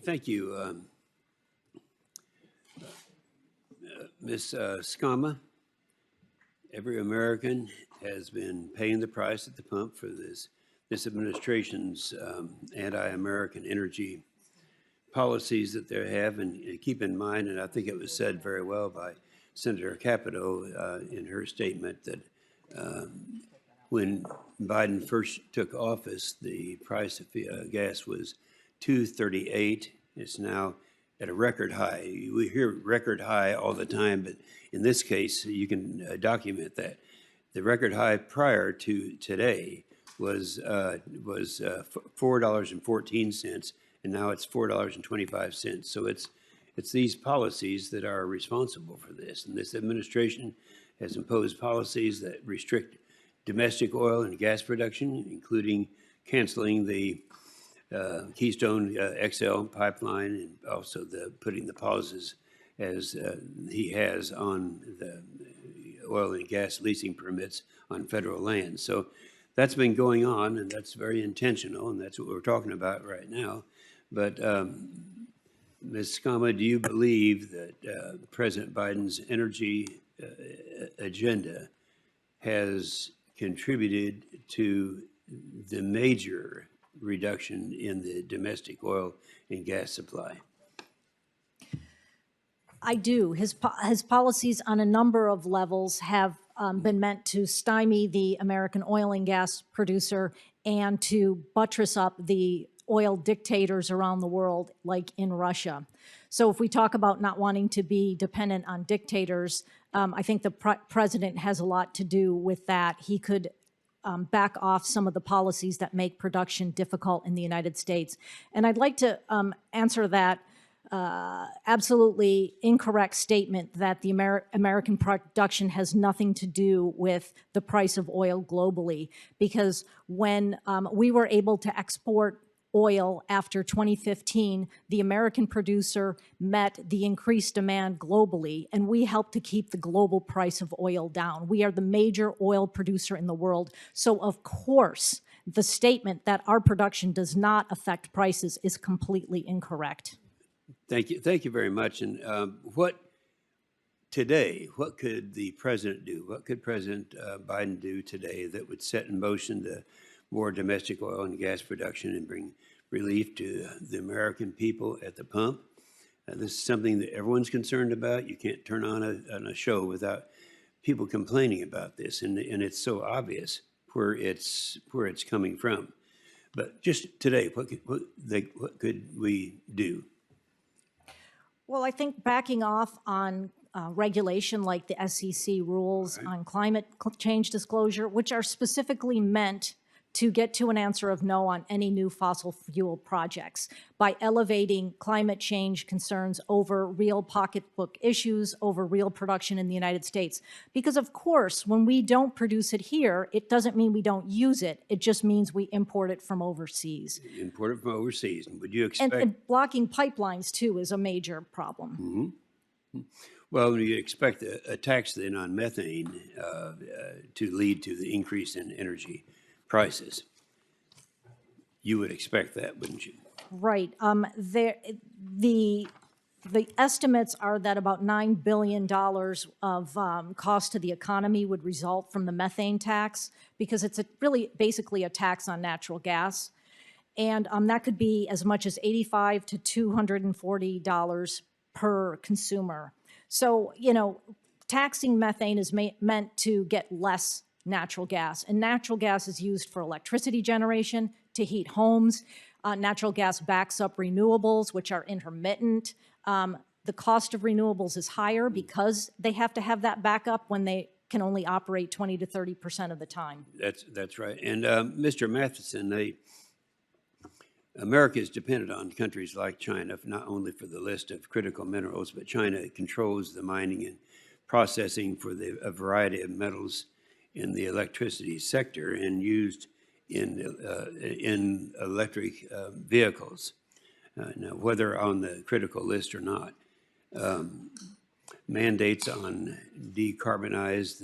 Thank you, Ms. Skama. Every American has been paying the price at the pump for this administration's anti-American energy policies that they have. And keep in mind, and I think it was said very well by Senator Capito in her statement, that when Biden first took office, the price of gas was $2.38. It's now at a record high. We hear record high all the time, but in this case, you can document that. The record high prior to today was $4.14, and now it's $4.25. So it's these policies that are responsible for this. And this administration has imposed policies that restrict domestic oil and gas production, including canceling the Keystone XL pipeline, and also putting the pauses as he has on the oil and gas leasing permits on federal land. So that's been going on, and that's very intentional, and that's what we're talking about right now. But Ms. Skama, do you believe that President Biden's energy agenda has contributed to the major reduction in the domestic oil and gas supply? I do. His policies on a number of levels have been meant to stymie the American oil and gas producer and to buttress up the oil dictators around the world, like in Russia. So if we talk about not wanting to be dependent on dictators, I think the president has a lot to do with that. He could back off some of the policies that make production difficult in the United States. And I'd like to answer that absolutely incorrect statement that the American production has nothing to do with the price of oil globally, because when we were able to export oil after 2015, the American producer met the increased demand globally, and we helped to keep the global price of oil down. We are the major oil producer in the world. So of course, the statement that our production does not affect prices is completely incorrect. Thank you very much. And what could the president do? What could President Biden do today that would set in motion the more domestic oil and gas production and bring relief to the American people at the pump? This is something that everyone's concerned about. You can't turn on a show without people complaining about this, and it's so obvious where it's coming from. But just today, what could we do? Well, I think backing off on regulation like the SEC rules on climate change disclosure, which are specifically meant to get to an answer of no on any new fossil fuel projects by elevating climate change concerns over real pocketbook issues, over real production in the United States. Because of course, when we don't produce it here, it doesn't mean we don't use it. It just means we import it from overseas. Import it from overseas. Would you expect? And blocking pipelines too is a major problem. Mm-hmm. Well, you expect a tax then on methane to lead to the increase in energy prices. You would expect that, wouldn't you? Right. The estimates are that about $9 billion of cost to the economy would result from the methane tax, because it's really basically a tax on natural gas. And that could be as much as $85 to $240 per consumer. So, you know, taxing methane is meant to get less natural gas. And natural gas is used for electricity generation, to heat homes. Natural gas backs up renewables, which are intermittent. The cost of renewables is higher because they have to have that backup when they can only operate 20 to 30% of the time. That's right. And Mr. Matheson, America is dependent on countries like China, not only for the list of critical minerals, but China controls the mining and processing for a variety of metals in the electricity sector and used in electric vehicles. Now, whether on the critical list or not, mandates on to decarbonize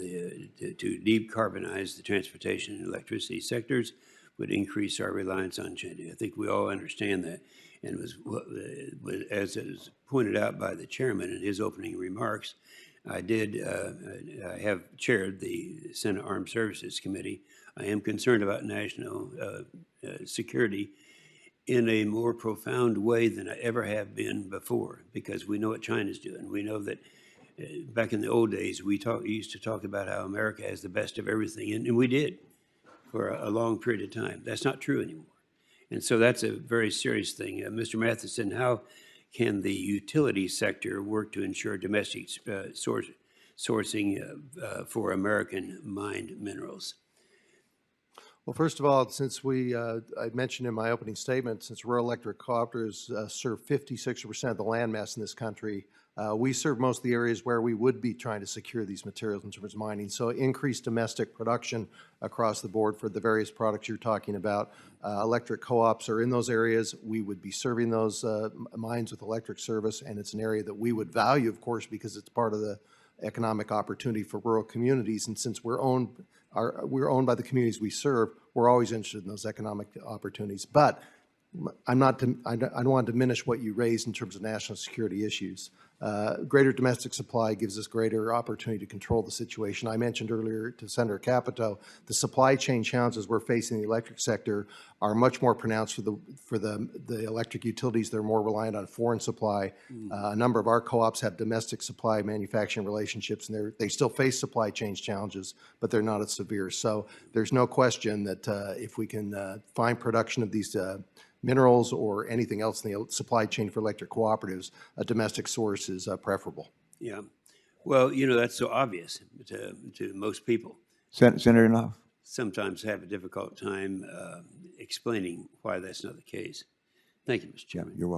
the transportation and electricity sectors would increase our reliance on China. I think we all understand that. And as is pointed out by the chairman in his opening remarks, I have chaired the Senate Armed Services Committee. I am concerned about national security in a more profound way than I ever have been before, because we know what China's doing. We know that back in the old days, we used to talk about how America has the best of everything, and we did for a long period of time. That's not true anymore. And so that's a very serious thing. Mr. Matheson, how can the utility sector work to ensure domestic sourcing for American mined minerals? Well, first of all, since I mentioned in my opening statement, since rural electric cooperatives serve 56% of the land mass in this country, we serve most of the areas where we would be trying to secure these materials in terms of mining. So increased domestic production across the board for the various products you're talking about. Electric co-ops are in those areas. We would be serving those mines with electric service, and it's an area that we would value, of course, because it's part of the economic opportunity for rural communities. And since we're owned by the communities we serve, we're always interested in those economic opportunities. But I don't want to diminish what you raised in terms of national security issues. Greater domestic supply gives us greater opportunity to control the situation. I mentioned earlier to Senator Capito, the supply chain challenges we're facing in the electric sector are much more pronounced for the electric utilities. They're more reliant on foreign supply. A number of our co-ops have domestic supply manufacturing relationships, and they still face supply chain challenges, but they're not as severe. So there's no question that if we can find production of these minerals or anything else in the supply chain for electric cooperatives, a domestic source is preferable. Yeah. Well, that's so obvious to most people. Senator Inhofe. Sometimes have a difficult time explaining why that's not the case. Thank you, Mr. Chairman. You're welcome.